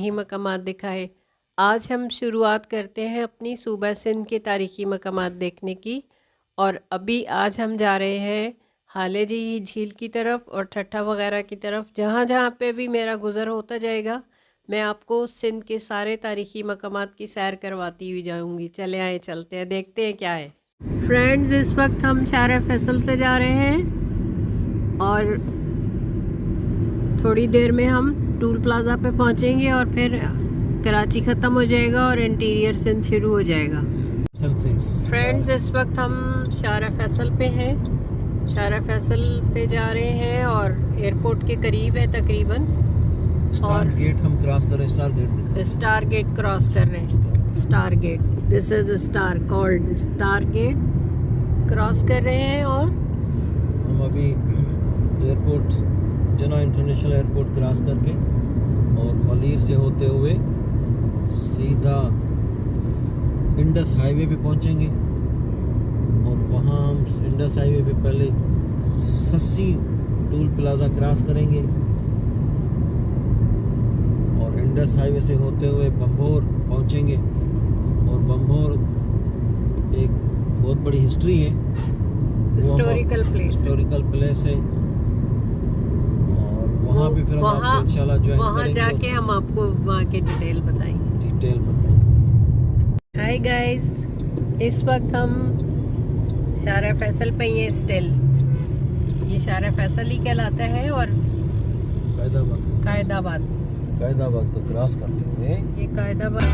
ही मकामात दिखाए। आज हम शुरुआत करते हैं अपनी सूबा सिंध के तारीख़ी मकामात देखने की। और अभी आज हम जा रहे हैं हाले जी झील की तरफ और ठट्ठा वगैरह की तरफ। जहाँ जहाँ पे भी मेरा गुज़र होता जाएगा मैं आपको सिंध के सारे तारीख़ी मकामात की सैर करवाती हुई जाऊँगी। चले आए, चलते हैं, देखते हैं क्या है। फ्रेंड्स, इस वक्त हम शारा फैसल से जा रहे हैं और थोड़ी देर में हम टूल प्लाज़ा पे पहुंचेंगे और फिर कराची ख़त्म हो जाएगा और इंटीरियर सिंध शुरू हो जाएगा। फ्रेंड्स, इस वक्त हम शारा फैसल पे हैं। शारा फैसल पे जा रहे हैं और एयरपोर्ट के करीब है तकरीबन। स्टार गेट हम क्रॉस कर रहे हैं। स्टार गेट क्रॉस कर रहे हैं। Star Gate, this is star called Star Gate cross कर रहे हैं। और हम अभी एयरपोर्ट जना इंटरनेशनल एयरपोर्ट क्रॉस करके और मलीर से होते हुए सीधा इंडस हाईवे पे पहुंचेंगे और वहाँ हम इंडस हाईवे पे पहले सस्सी टूल प्लाज़ा क्रॉस करेंगे और इंडस हाईवे से होते हुए बम्बोर पहुंचेंगे। और बम्बोर एक बहुत बड़ी हिस्ट्री है, हिस्टोरिकल प्लेस है और वहाँ भी फिर हम आपको इंशाल्लाह ज्वाइन करेंगे। वहाँ जाके हम आपको वहाँ के डिटेल बताएंगे। हाय गाइस, इस वक्त हम शारा फैसल पे ये स्टिल ये शारा फैसल ही कहलाता है और कायदाबाद को क्रॉस करते हुए ये कायदाबाद।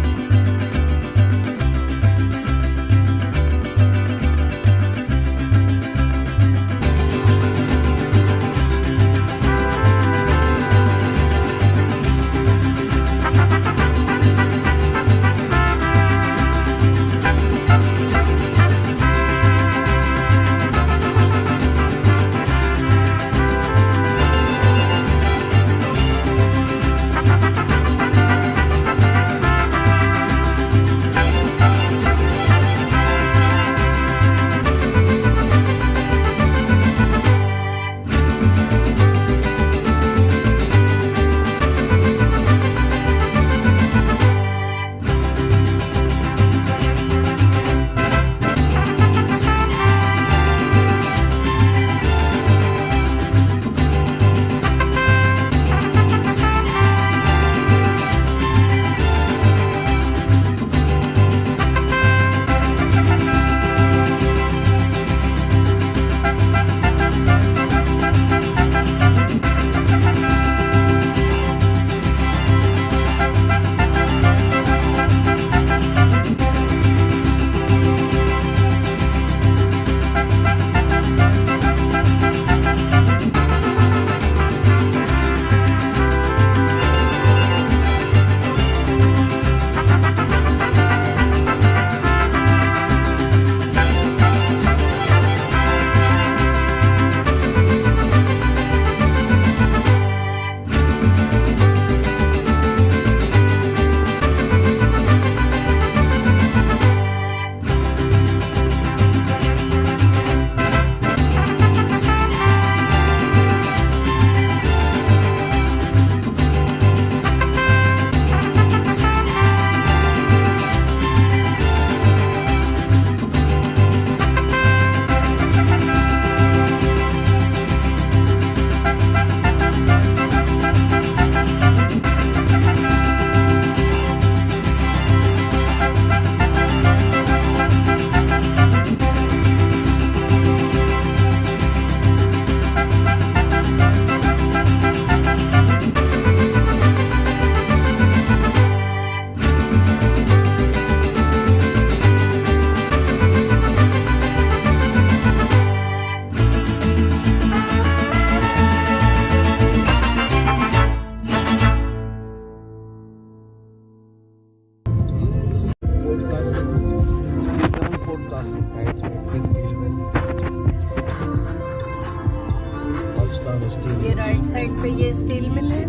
ये राइट साइड पे ये स्टील मिल है,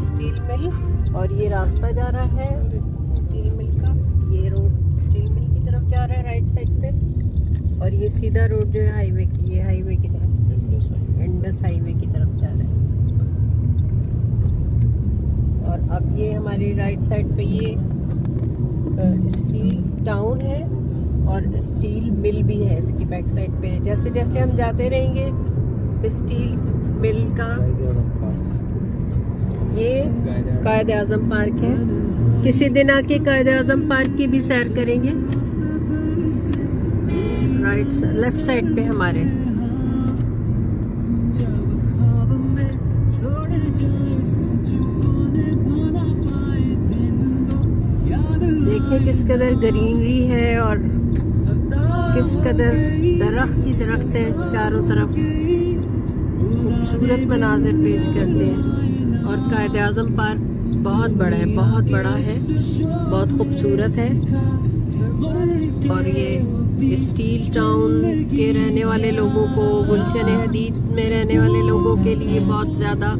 स्टील मिल, और ये रास्ता जा रहा है स्टील मिल का। ये रोड स्टील मिल की तरफ जा रहा है राइट साइड पे, और ये सीधा रोड जो है हाईवे की, ये हाईवे की तरफ, इंडस हाईवे की तरफ जा रहा है। और अब ये हमारी राइट साइड पे ये स्टील टाउन है और स्टील मिल भी है इसकी बैक साइड पे। जैसे जैसे हम जाते रहेंगे स्टील मिल का ये कायद आज़म पार्क है। किसी दिन आके कायद आज़म पार्क की भी सैर करेंगे। लेफ्ट साइड पे हमारे देखिए किस कदर ग्रीनरी है और किस कदर दरख्त ही दरख्त है चारों तरफ। खूबसूरत मनाजिर पेश करते हैं और कायद आज़म पार्क बहुत बड़ा है, बहुत बड़ा है, बहुत खूबसूरत है। और ये स्टील टाउन के रहने वाले लोगों को, गुलशन हदीद में रहने वाले लोगों के लिए बहुत ज़्यादा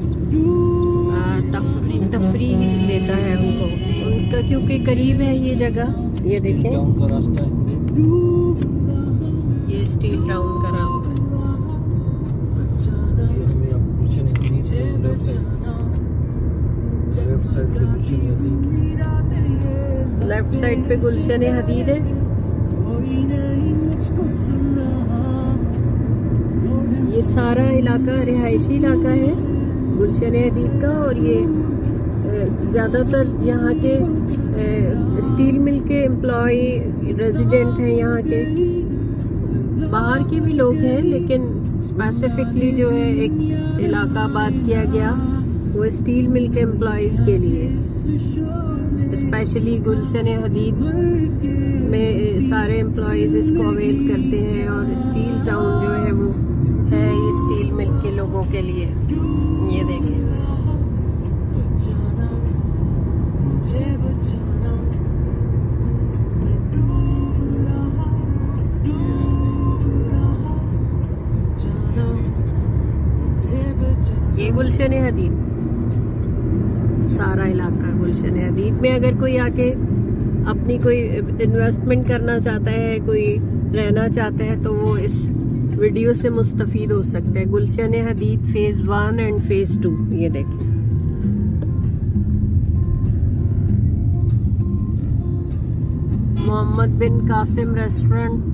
तफरीह देता है उनका, क्योंकि करीब है ये जगह। ये देखें का रास्ता है, ये स्टील टाउन का रास्ता है। लेफ्ट साइड पे गुलशन हदीद है। ये सारा इलाका रिहायशी इलाका है गुलशन हदीद का। और ये ज़्यादातर यहाँ के स्टील मिल के एम्प्लॉय रेजिडेंट हैं यहाँ के। बाहर के भी लोग हैं, लेकिन स्पेसिफिकली जो है एक इलाका आबाद किया गया वो स्टील मिल के एम्प्लॉयज़ के लिए। स्पेशली गुलशन हदीद में सारे एम्प्लॉयज़ इसको अवेल करते हैं। और स्टील टाउन जो है वो है ये स्टील मिल के लोगों के लिए। ये देखें ये गुलशन हदीद, सारा इलाका गुलशन हदीद में। अगर कोई आके अपनी कोई इन्वेस्टमेंट करना चाहता है, कोई रहना चाहता है, तो वो इस वीडियो से मुस्तफ़ीद हो सकता है। गुलशन हदीद फेज़ 1 एंड फेज़ 2। ये देखें मोहम्मद बिन कासिम रेस्टोरेंट।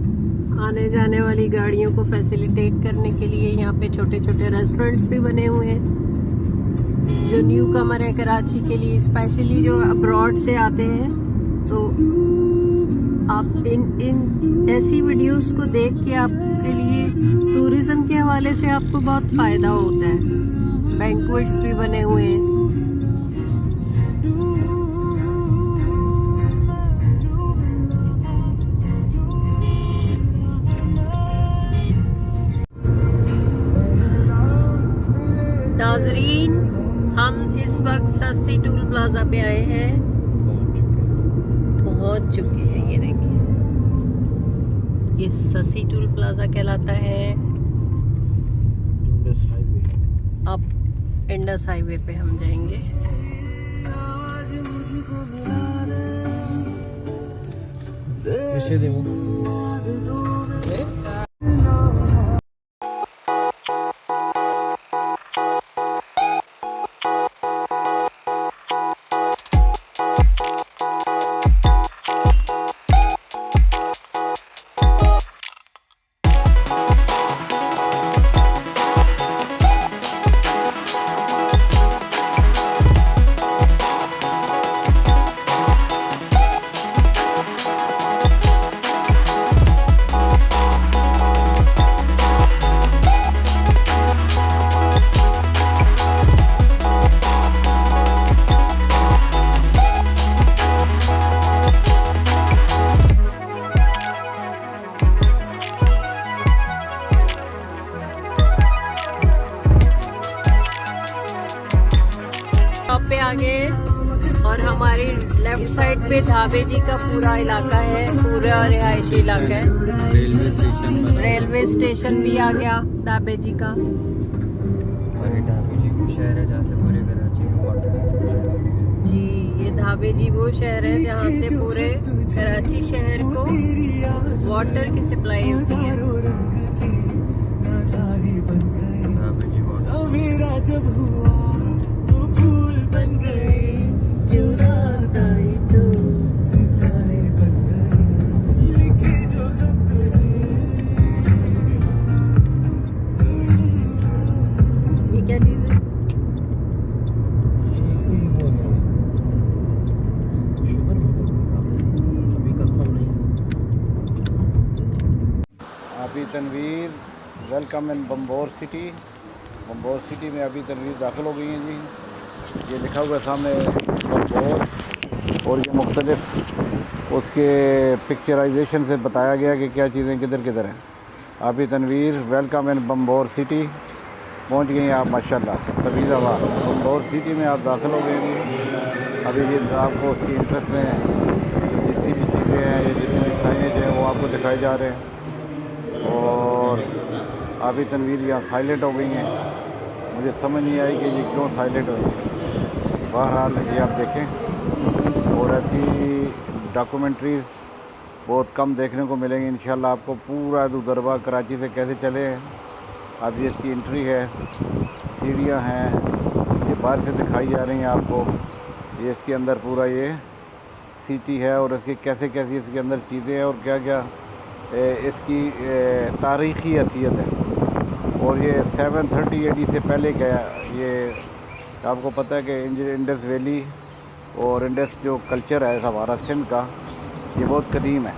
आने जाने वाली गाड़ियों को फैसिलिटेट करने के लिए यहाँ पे छोटे छोटे रेस्टोरेंट्स भी बने हुए हैं जो न्यू कमर है कराची के लिए। स्पेशली जो अब्रॉड से आते हैं, तो आप इन ऐसी वीडियोस को देख के आपके लिए टूरिज्म के हवाले से आपको बहुत फ़ायदा होता है। बैंक्वेट्स भी बने हुए हैं। नाजरीन, हम इस वक्त सस्ती टूल प्लाजा पे आए हैं, पहुंच चुके हैं। ये देखिए ये सस्ती टूल प्लाजा कहलाता है। Indus highway. अब इंडस हाईवे पे हम जाएंगे। कैसे देवो पे आगे और हमारी लेफ्ट साइड पे ढाबे जी का पूरा इलाका है, पूरा रिहायशी इलाका है। रेलवे स्टेशन भी आ गया ढाबे जी का। ढाबे जी वो शहर है जहाँ से पूरे कराची में वाटर जी, ये ढाबे जी वो शहर है जहाँ से पूरे कराची शहर को वाटर की सप्लाई होती है। ढाबे जी वाटर अभी Tanveer welcome in Bambore city. Bambore city में अभी तनवीर दाखिल हो गई हैं जी। ये लिखा हुआ है सामने बम्बोर, और ये मुख्तलिफ उसके पिक्चराइजेशन से बताया गया कि क्या चीज़ें किधर किधर हैं। अभी Tanveer welcome in Bambore city पहुंच गई हैं आप माशाल्लाह। सबीलाबाद बम्बोर सिटी में आप दाखिल हो गए हैं। अभी ये आपको उसकी इंटरेस्ट में जितनी भी चीज़ें हैं, ये जितनी भी साइनेज हैं वो आपको दिखाए जा रहे हैं। और अभी तनवीर यहाँ साइलेंट हो गई हैं। मुझे समझ नहीं आई कि ये क्यों साइलेंट हुई है। बहरहाल ये आप देखें, और ऐसी डॉक्यूमेंट्रीज़ बहुत कम देखने को मिलेंगी इंशाल्लाह आपको। पूरा दुदरबा कराची से कैसे चले हैं। अब ये इसकी एंट्री है, सीढ़ियाँ हैं, ये बाहर से दिखाई जा रही हैं आपको। ये इसके अंदर पूरा ये सिटी है, और इसकी कैसे कैसी इसके अंदर चीज़ें हैं, और क्या क्या इसकी तारीख़ी हैसियत है। और ये 730 AD से पहले क्या, ये आपको पता है कि इंडस वैली और इंडस जो कल्चर है हमारा सिंध का, ये बहुत कदीम है।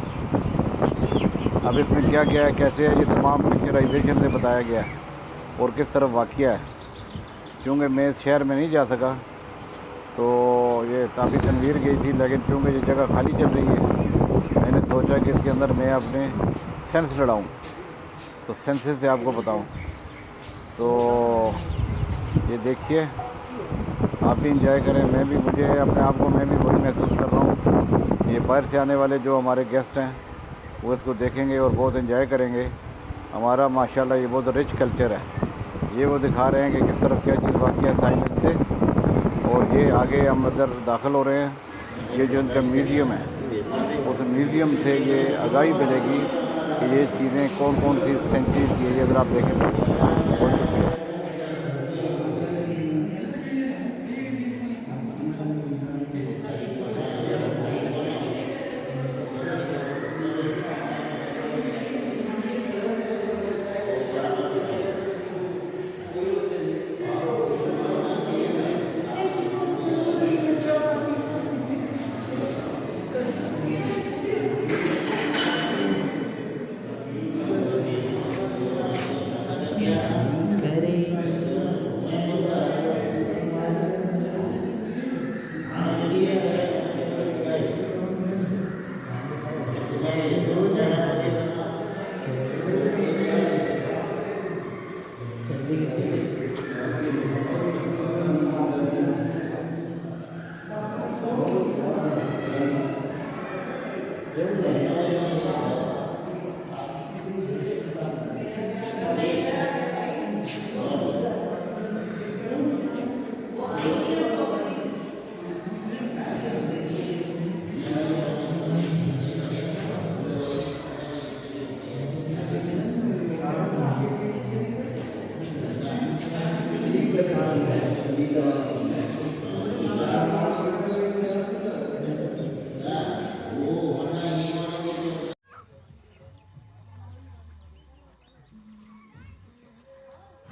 अब इसमें क्या क्या है, कैसे है, ये तमाम पिक्चराइजेशन से बताया गया है, और किस तरफ वाक़या है। क्योंकि मैं इस शहर में नहीं जा सका, तो ये काफ़ी तनवीर गई थी, लेकिन चूँकि ये जगह खाली चल रही है, मैंने सोचा कि इसके अंदर मैं अपने सेंस लड़ाऊँ, तो सेंसेस से आपको बताऊँ। तो ये देखिए, आप भी इंजॉय करें, मैं भी, मुझे अपने आप को मैं भी वही महसूस कर रहा हूँ। ये बाहर से आने वाले जो हमारे गेस्ट हैं वो इसको देखेंगे और बहुत एंजॉय करेंगे। हमारा माशाल्लाह ये बहुत रिच कल्चर है। ये वो दिखा रहे हैं कि किस तरफ क्या चीज़ वाक़ई है साइलेंस से। और ये आगे हम अंदर दाखिल हो रहे हैं। ये जो इनका म्यूज़ियम है, उस म्यूज़ियम से ये आगाही मिलेगी कि ये चीज़ें कौन कौन सी सेंचुरी की है। ये अगर आप देखें तो बहुत शुक्रिया।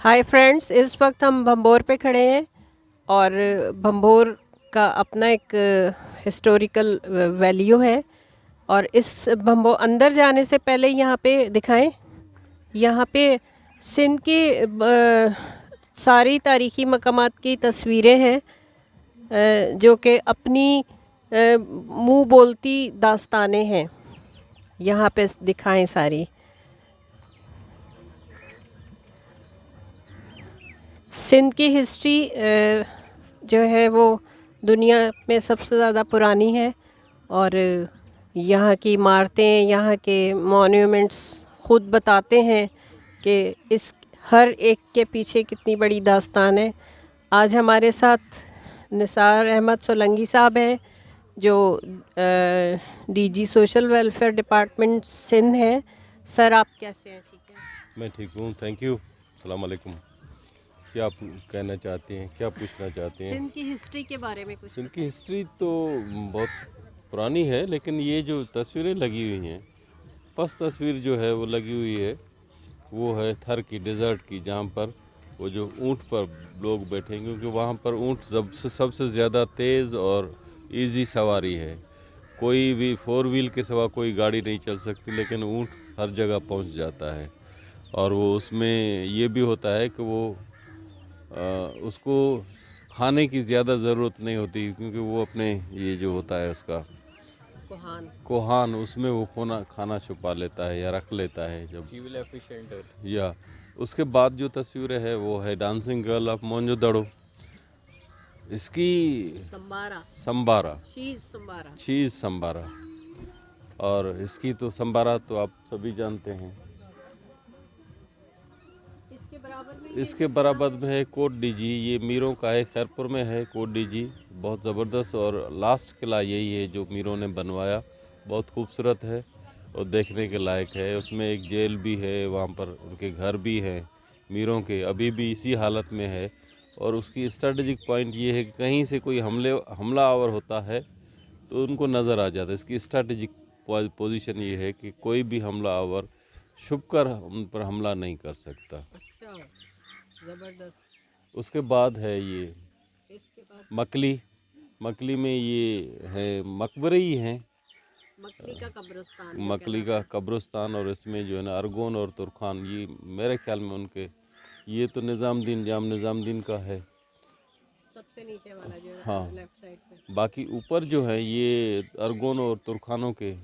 हाय फ्रेंड्स, इस वक्त हम भंबोर पे खड़े हैं, और भंबोर का अपना एक हिस्टोरिकल वैल्यू है। और इस भंबोर अंदर जाने से पहले यहाँ पे दिखाएं, यहाँ पे सिंध के सारी तारीख़ी मकामात की तस्वीरें हैं, जो कि अपनी मुँह बोलती दास्तानें हैं। यहाँ पे दिखाएं सारी। सिंध की हिस्ट्री जो है वो दुनिया में सबसे ज़्यादा पुरानी है, और यहाँ की इमारतें, यहाँ के मॉन्यूमेंट्स ख़ुद बताते हैं कि इस हर एक के पीछे कितनी बड़ी दास्तान है। आज हमारे साथ निसार अहमद सोलंगी साहब हैं, जो DG social welfare department Sindh है। सर, आप कैसे हैं? ठीक है, मैं ठीक हूँ, थैंक यू। अस्सलाम वालेकुम। क्या आप कहना चाहते हैं, क्या पूछना चाहते हैं? सिंध की हिस्ट्री के बारे में कुछ। सिंध की हिस्ट्री तो बहुत पुरानी है, लेकिन ये जो तस्वीरें लगी हुई हैं, फर्स्ट तस्वीर जो है वो लगी हुई है, वो है थर की, डेज़र्ट की, जहाँ पर वो जो ऊँट पर लोग बैठेंगे, क्योंकि वहाँ पर ऊँट सबसे ज़्यादा तेज़ और इजी सवारी है। कोई भी 4 व्हील के सिवा कोई गाड़ी नहीं चल सकती, लेकिन ऊँट हर जगह पहुंच जाता है। और वो उसमें ये भी होता है कि वो उसको खाने की ज़्यादा ज़रूरत नहीं होती, क्योंकि वो अपने ये जो होता है उसका कोहान उसमें वो खाना छुपा लेता है या रख लेता है जब फ्यूल एफिशिएंट है। या। उसके बाद जो तस्वीरें है वो है डांसिंग गर्ल ऑफ मोन्जोदड़ो। इसकी संबारा चीज़ संबारा, और इसकी तो संबारा तो आप सभी जानते हैं। इसके बराबर में है कोट डीजी, ये मीरों का है, खैरपुर में है कोट डीजी, बहुत ज़बरदस्त। और लास्ट किला यही है जो मीरों ने बनवाया, बहुत खूबसूरत है और देखने के लायक है। उसमें एक जेल भी है, वहाँ पर उनके घर भी हैं मीरों के, अभी भी इसी हालत में है। और उसकी स्ट्रेटजिक पॉइंट ये है कि कहीं से कोई हमलावर होता है तो उनको नज़र आ जाता है। इसकी स्ट्रेटजिक पोजीशन ये है कि कोई भी हमलावर छुपकर उन पर हमला नहीं कर सकता। अच्छा, जबरदस्त। उसके बाद है ये मकली में ये है मकबरे ही हैं, मकली का कब्रिस्तान। और इसमें जो है ना अरगोन और तुर्खान, ये मेरे ख्याल में उनके, ये तो निज़ामुद्दीन का है सबसे नीचे वाला जो हाँ। लेफ्ट साइड पे। बाकी ऊपर जो है ये अरगोन और तुर्खानों के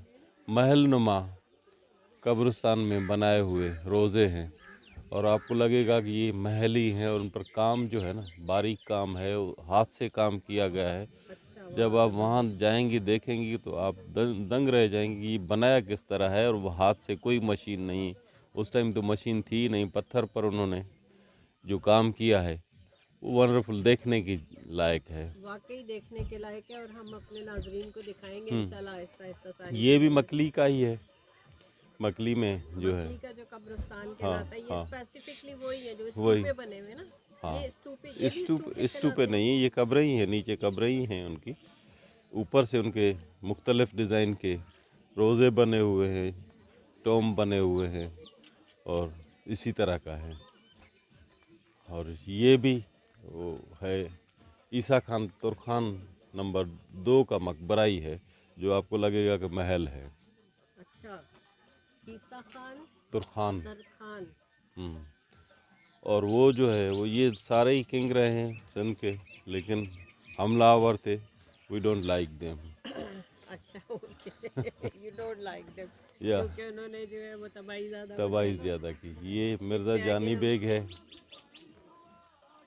महल नुमा कब्रिस्तान में बनाए हुए रोज़े हैं, और आपको लगेगा कि ये महल ही हैं, और उन पर काम जो है ना बारीक काम है, हाथ से काम किया गया है। जब आप वहाँ जाएंगी देखेंगी तो आप दंग रह जाएंगी कि ये बनाया किस तरह है, और वो हाथ से, कोई मशीन नहीं। उस टाइम तो मशीन थी नहीं, पत्थर पर उन्होंने जो काम किया है वो वंडरफुल, देखने की लायक है, वाकई देखने के लायक है। और हम अपने नाजरीन को दिखाएंगे इंशाल्लाह आहिस्ता आहिस्ता। ये भी मकली का ही है, मकली में जो है का जो कब्रिस्तान कहलाता है, ये स्पेसिफिकली वही है जो वही स्तूपे बने हुए ना। हाँ, ये स्तूपे नहीं है, ये कब्रें ही है, नीचे कब्रें ही हैं उनकी। ऊपर से उनके मुख्तलिफ डिज़ाइन के रोज़े बने हुए हैं, टॉम बने हुए हैं, और इसी तरह का है। और ये भी वो है ईसा खान तुर्खान नंबर 2 का मकबरा ही है, जो आपको लगेगा कि महल है। अच्छा, ईसा खान तुर्खान। खान। और वो जो है वो ये सारे ही किंग रहे हैं सिंध के, लेकिन हमलावर थे, वी डोंट लाइक देम। अच्छा, okay, you don't like them, या क्योंकि उन्होंने जो है वो तबाही ज़्यादा की। ये मिर्ज़ा जानी बेग है।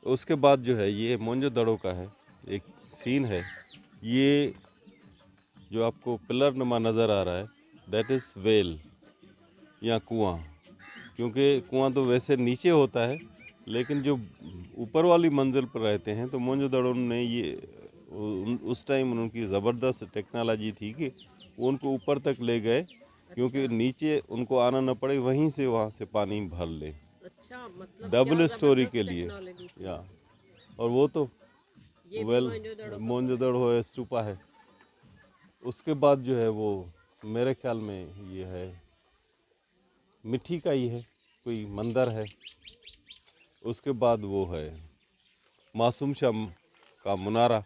उसके बाद जो है ये मोन्जोदड़ो का है, एक सीन है, ये जो आपको पिलर नुमा नज़र आ रहा है, दैट इज़ वेल या कुआं। क्योंकि कुआं तो वैसे नीचे होता है, लेकिन जो ऊपर वाली मंजिल पर रहते हैं, तो मोन्जोदड़ो ने ये उस टाइम उनकी ज़बरदस्त टेक्नोलॉजी थी कि वो उनको ऊपर तक ले गए, क्योंकि नीचे उनको आना न पड़े, वहीं से वहाँ से पानी भर ले। अच्छा, मतलब डबल स्टोरी के लिए या। और वो तो मोन्जोदड़ो है, स्तूपा है। उसके बाद जो है वो मेरे ख्याल में ये है मिट्टी का ही है, कोई मंदिर है। उसके बाद वो है मासूम शाह का मुनारा।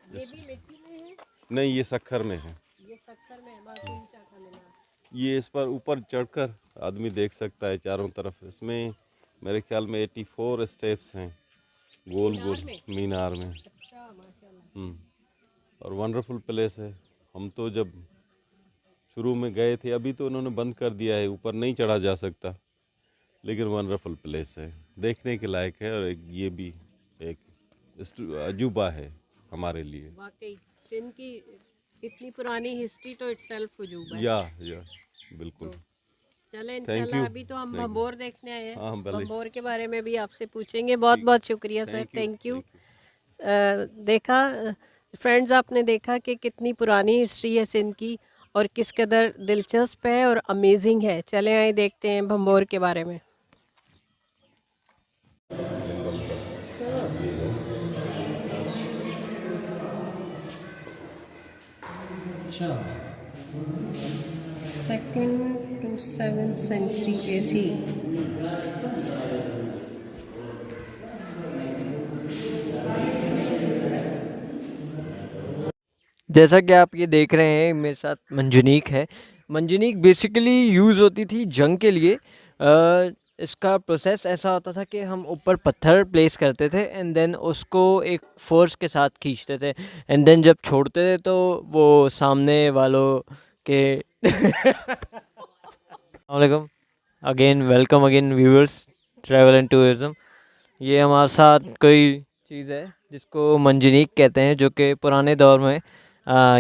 ये भी मिट्टी में है? नहीं, ये सक्खर में है। ये सक्खर में है, मासूम शाह का मुनारा। ये इस पर ऊपर चढ़कर आदमी देख सकता है चारों तरफ। इसमें मेरे ख्याल में 84 स्टेप्स हैं गोल मीनार में। अच्छा, माशाल्लाह। और वंडरफुल प्लेस है। हम तो जब शुरू में गए थे, अभी तो उन्होंने बंद कर दिया है, ऊपर नहीं चढ़ा जा सकता, लेकिन वंडरफुल प्लेस है, देखने के लायक है। और ये भी एक अजूबा है हमारे लिए। वाकई सिंध की इतनी पुरानी हिस्ट्री तो इटसेल्फ अजूबा है। या बिल्कुल। चलें इंशाल्लाह। अभी तो हम भंबोर देखने आए हैं, हाँ, भंबोर के बारे में भी आपसे पूछेंगे। बहुत बहुत शुक्रिया सर, थैंक यू। देखा फ्रेंड्स, आपने देखा कि कितनी पुरानी हिस्ट्री है सिंध की और किस कदर दिलचस्प है और अमेजिंग है। चले आए देखते हैं भंबोर के बारे में। अच्छा, 2nd to 7th century AC। जैसा कि आप ये देख रहे हैं, मेरे साथ मंजनीक है। मंजनीक बेसिकली यूज़ होती थी जंग के लिए। इसका प्रोसेस ऐसा होता था कि हम ऊपर पत्थर प्लेस करते थे एंड देन उसको एक फोर्स के साथ खींचते थे एंड देन जब छोड़ते थे तो वो सामने वालों के वालेकुम again, welcome again viewers, travel and tourism. ये हमारे साथ कोई चीज़ है जिसको मंजनीक कहते हैं, जो कि पुराने दौर में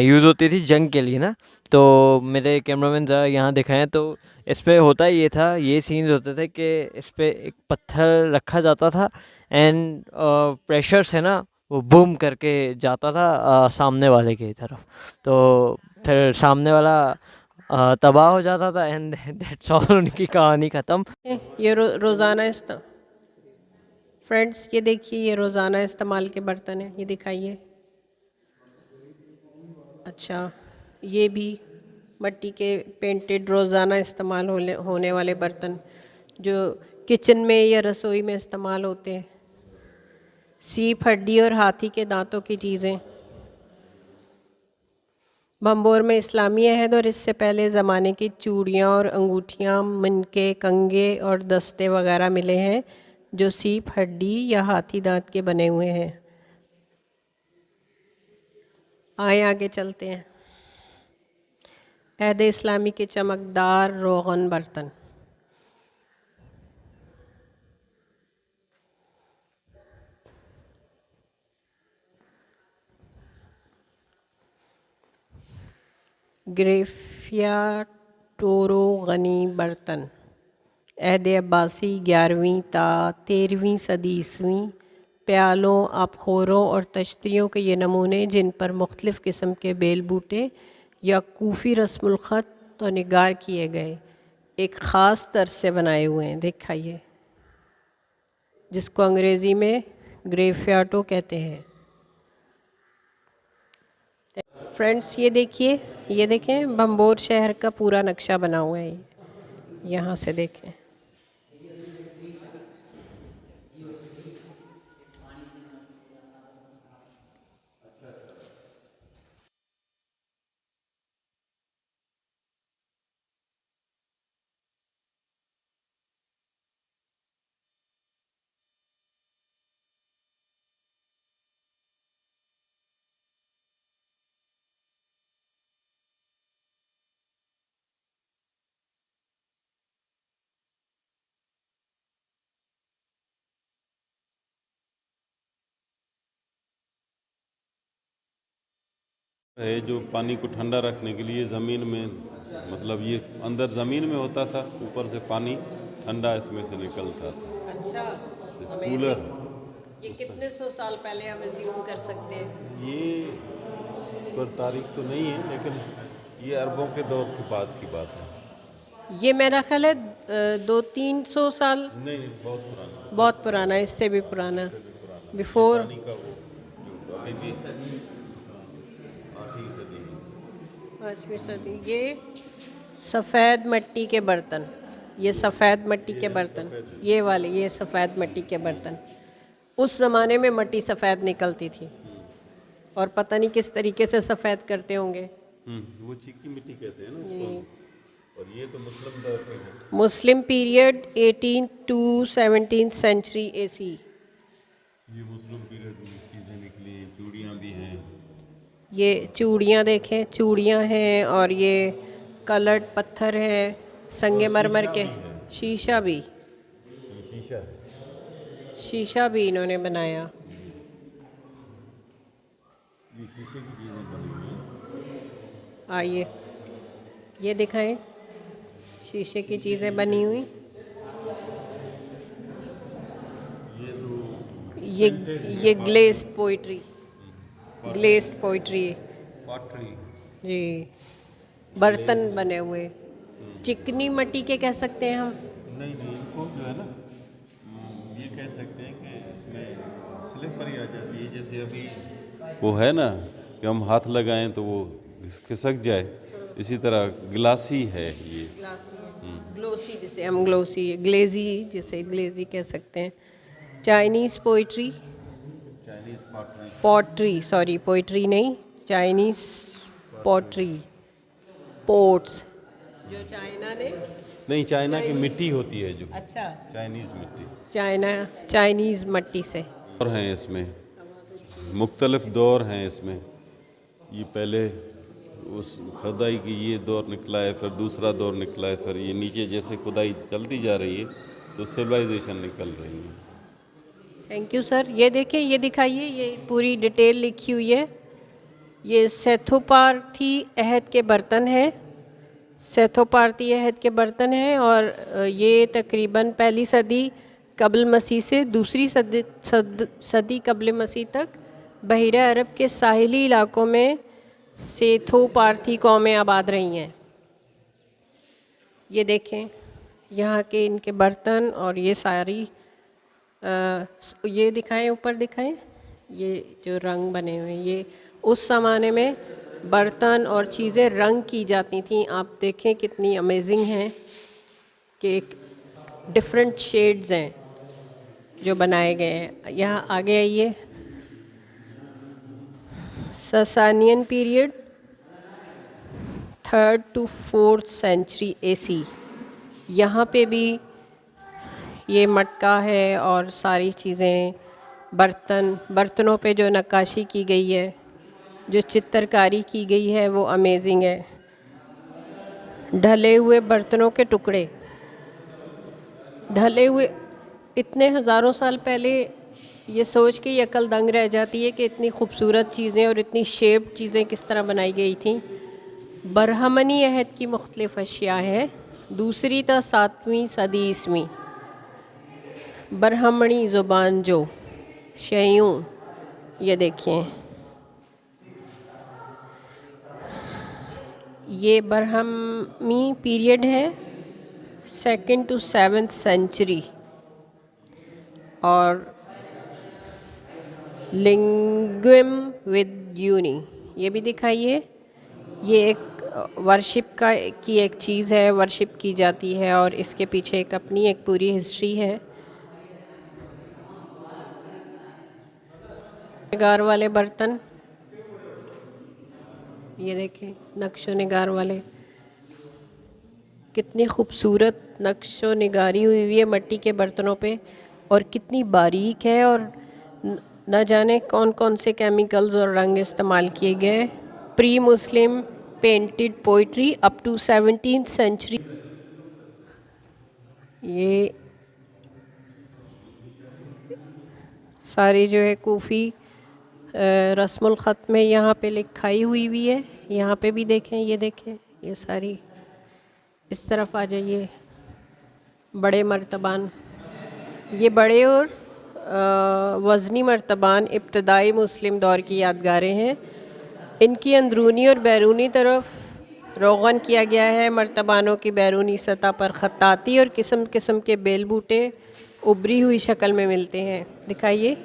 यूज़ होती थी जंग के लिए ना। तो मेरे कैमरामैन ज़रा यहाँ दिखाएं तो इस पे होता ये था, ये सीन्स होते थे कि इस पे एक पत्थर रखा जाता था एंड प्रेशर से ना वो बूम करके जाता था सामने वाले की तरफ। तो फिर सामने वाला तबाह हो जाता था एंड दैट्स ऑल, उनकी कहानी ख़त्म। ये रोज़ाना फ्रेंड्स, ये देखिए, ये रोज़ाना इस्तेमाल के बर्तन हैं, ये दिखाइए। अच्छा, ये भी मिट्टी के पेंटेड रोज़ाना इस्तेमाल होने वाले बर्तन जो किचन में या रसोई में इस्तेमाल होते हैं। सीप, हड्डी और हाथी के दांतों की चीज़ें। भंबोर में इस्लामी अहद और इससे पहले ज़माने की चूड़ियाँ और अंगूठियाँ, मनके, कंगे और दस्ते वगैरह मिले हैं जो सीप, हड्डी या हाथी दांत के बने हुए हैं। आए आगे चलते हैं। अहद इस्लामी के चमकदार रोगन बर्तन। ग्रेफिया टोरो गनी बर्तन। अहद अब्बासी 11वीं ता 13वीं सदी ईस्वी। प्यालों, आबखोरों और तश्तियों के ये नमूने, जिन पर मुख्तलिफ़ किस्म के बेल बूटे या कूफ़ी रस्मुल ख़त और निगार किए गए, एक ख़ास तर्ज से बनाए हुए हैं। दिखाइए, जिसको अंग्रेज़ी में ग्रेफियाटो कहते हैं। फ्रेंड्स, ये देखिए, ये देखें, भंबोर शहर का पूरा नक्शा बना हुआ है। यहाँ से देखें। है जो पानी को ठंडा रखने के लिए ज़मीन में, मतलब ये अंदर ज़मीन में होता था, ऊपर से पानी ठंडा इसमें से निकलता था। अच्छा, इस कूलर, ये कितने सौ साल पहले हम एज्यूम कर सकते हैं? ये पर तारीख तो नहीं है, लेकिन ये अरबों के दौर के बाद की बात है। ये मेरा ख्याल है 200-300 साल। नहीं, बहुत पुराना, बहुत पुराना, इससे भी पुराना, बिफोर पानी का वो जो अभी भी 8वीं सदी में। 5वीं सदी। ये सफ़ेद मिट्टी के बर्तन, ये सफ़ेद मिट्टी के बर्तन, ये वाले, ये सफ़ेद मिट्टी के बर्तन। उस ज़माने में मिट्टी सफ़ेद निकलती थी और पता नहीं किस तरीके से सफ़ेद करते होंगे। वो चीकी मिट्टी कहते हैं ना उसको। और ये तो मुस्लिम दौर पे है, Muslim period 18th to 17th century AC। ये मुस्लिम पीरियड में चीज़ें निकली, चूड़ियाँ भी हैं। ये चूड़ियाँ देखें, चूड़ियाँ हैं और ये कलर्ड पत्थर है, संगमरमर के। शीशा भी, ये शीशा है, शीशा भी इन्होंने बनाया। ये शीशे की चीज़ें बनी हुई हैं। आइए, ये दिखाएं, शीशे की चीज़ें बनी हुई। ये glazed poetry, glazed poetry pottery, जी, बर्तन बने हुए चिकनी मिट्टी के कह सकते हैं हम। नहीं, इनको जो है ना, ये कह सकते हैं कि इसमें स्लिपरी आ जाती है। जैसे अभी वो है ना कि हम हाथ लगाएं तो वो खिसक जाए, इसी तरह ग्लासी है ये। ग्लोसी, जिसे हम ग्लोसी, ग्लेजी, जिसे ग्लेजी कह सकते हैं। Chinese poetry, Chinese pottery, pottery, sorry, poetry नहीं, चाइनीज़ पॉटरी पोट्स जो चाइना ने, नहीं, चाइना की मिट्टी होती है जो अच्छा, चाइनीज़ मिट्टी। चाइनीज़ मट्टी से। और हैं इसमें मुख्तलिफ दौर हैं इसमें। ये पहले उस खुदाई की ये दौर निकला है, फिर दूसरा दौर निकला है, फिर ये नीचे जैसे खुदाई चलती जा रही है तो सिविलाइजेशन निकल रही है। Thank you sir. ये देखें, ये दिखाइए, ये पूरी डिटेल लिखी हुई है। ये सेथोपार्थी अहद के बर्तन हैं, सेथोपार्थी अहद के बर्तन हैं, और ये तकरीबन पहली सदी कबल मसीह से दूसरी सदी कबल मसीह तक बहिरा अरब के साहिली इलाकों में सेथोपार्थी कौमें आबाद रही हैं। ये देखें यहाँ के इनके बर्तन, और ये सारी ये दिखाएं, ऊपर दिखाएं, ये जो रंग बने हुए हैं, ये उस ज़माने में बर्तन और चीज़ें रंग की जाती थीं। आप देखें कितनी अमेजिंग हैं कि एक डिफरेंट शेड्स हैं जो बनाए गए हैं। यहाँ आगे आइए, Sasanian period 3rd to 4th century AC। यहाँ पे भी ये मटका है और सारी चीज़ें, बर्तनों पे जो नक्काशी की गई है, जो चित्रकारी की गई है, वो अमेजिंग है। ढले हुए बर्तनों के टुकड़े, ढले हुए, इतने हज़ारों साल पहले ये सोच के ये अकल दंग रह जाती है कि इतनी खूबसूरत चीज़ें और इतनी शेप्ड चीज़ें किस तरह बनाई गई थी। बरहमनी अहद की मुख्तलिफ अशिया है, 2री ta 7वीं सदी ईस्वी। बरहमनी ज़ुबान जो शयूं, ये देखिए, ये बरहमी पीरियड है 2nd to 7th सेंचुरी। और लिंगुम विद यूनी, ये भी दिखाइए। ये एक वर्शिप की एक चीज़ है, वर्शिप की जाती है, और इसके पीछे एक अपनी एक पूरी हिस्ट्री है। निगार वाले बर्तन, ये देखें, नक्शो निगार वाले, कितनी खूबसूरत नक्शो निगारी हुई है मट्टी के बर्तनों पे, और कितनी बारीक है, और न जाने कौन कौन से केमिकल्स और रंग इस्तेमाल किए गए। Pre Muslim painted poetry up to 17th century. ये सारी जो है कूफ़ी रस्मुल ख़त में यहाँ पे लिखाई हुई है। यहाँ पे भी देखें, ये देखें, ये सारी, इस तरफ आ जाइए। बड़े मर्तबान, ये बड़े और वज़नी मर्तबान इब्तदाई मुस्लिम दौर की यादगारें हैं। इनकी अंदरूनी और बैरूनी तरफ रोगन किया गया है। मर्तबानों की बैरूनी सतह पर ख़त्ताती और किस्म किस्म के बेल बूटे उभरी हुई शक्ल में मिलते हैं। दिखाइए,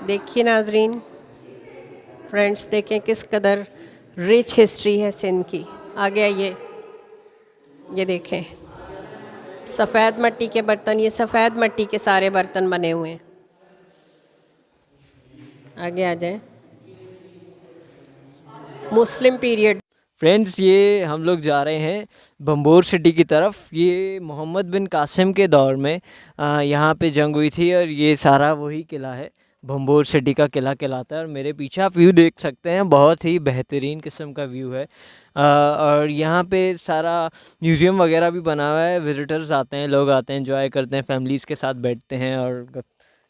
देखिए नाजरीन, फ्रेंड्स, देखें किस कदर रिच हिस्ट्री है सिंध की। आगे आइए, ये देखें सफ़ेद मट्टी के बर्तन, ये सफ़ेद मट्टी के सारे बर्तन बने हुए हैं। आगे आ जाएं, मुस्लिम पीरियड। फ्रेंड्स, ये हम लोग जा रहे हैं बम्बोर सिटी की तरफ। ये मोहम्मद बिन कासिम के दौर में यहाँ पे जंग हुई थी, और ये सारा वही किला है, बम्बोर सिटी का किला कहलाता है। और मेरे पीछे आप व्यू देख सकते हैं, बहुत ही बेहतरीन किस्म का व्यू है। और यहाँ पे सारा म्यूज़ियम वगैरह भी बना हुआ है। विज़िटर्स आते हैं, लोग आते हैं, एंजॉय करते हैं, फैमिलीज़ के साथ बैठते हैं और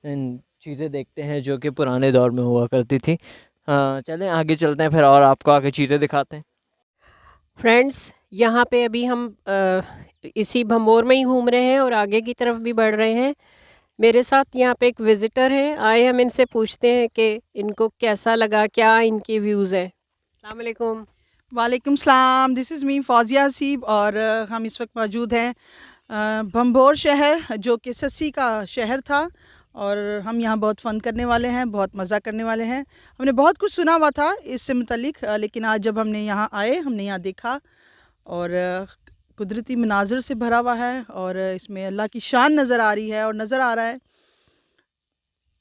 इन चीज़ें देखते हैं जो कि पुराने दौर में हुआ करती थी। चलें आगे चलते हैं फिर, और आपको आगे चीज़ें दिखाते हैं। फ्रेंड्स, यहाँ पे अभी हम इसी भंबोर में ही घूम रहे हैं और आगे की तरफ भी बढ़ रहे हैं। मेरे साथ यहाँ पे एक विज़िटर हैं, आए हम इनसे पूछते हैं कि इनको कैसा लगा, क्या इनके व्यूज़ हैं। अस्सलाम वालेकुम। वालेकुम सलाम, this is me Fauzia Haseeb, और हम इस वक्त मौजूद हैं भंबोर शहर, जो कि सस्सी का शहर था, और हम यहाँ बहुत फ़न करने वाले हैं, बहुत मज़ा करने वाले हैं। हमने बहुत कुछ सुना हुआ था इससे मुतल्लिक, लेकिन आज जब हमने यहाँ आए, हमने यहाँ देखा, और कुदरती मनाज़र से भरा हुआ है, और इसमें अल्लाह की शान नज़र आ रही है, और नज़र आ रहा है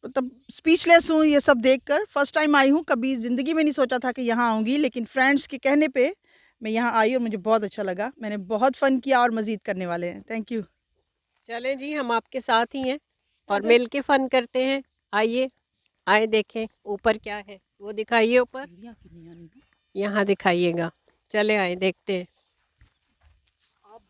मतलब स्पीचलेस हूँ ये सब देखकर। फर्स्ट टाइम आई हूँ, कभी ज़िंदगी में नहीं सोचा था कि यहाँ आऊँगी, लेकिन फ्रेंड्स के कहने पे मैं यहाँ आई और मुझे बहुत अच्छा लगा। मैंने बहुत फ़न किया और मज़ीद करने वाले हैं। Thank you. चलें जी, हम आपके साथ ही हैं और मिल के फन करते हैं। आइए, आए देखें ऊपर क्या है, वो दिखाइए ऊपर, यहाँ दिखाइएगा। चले आए देखते हैं।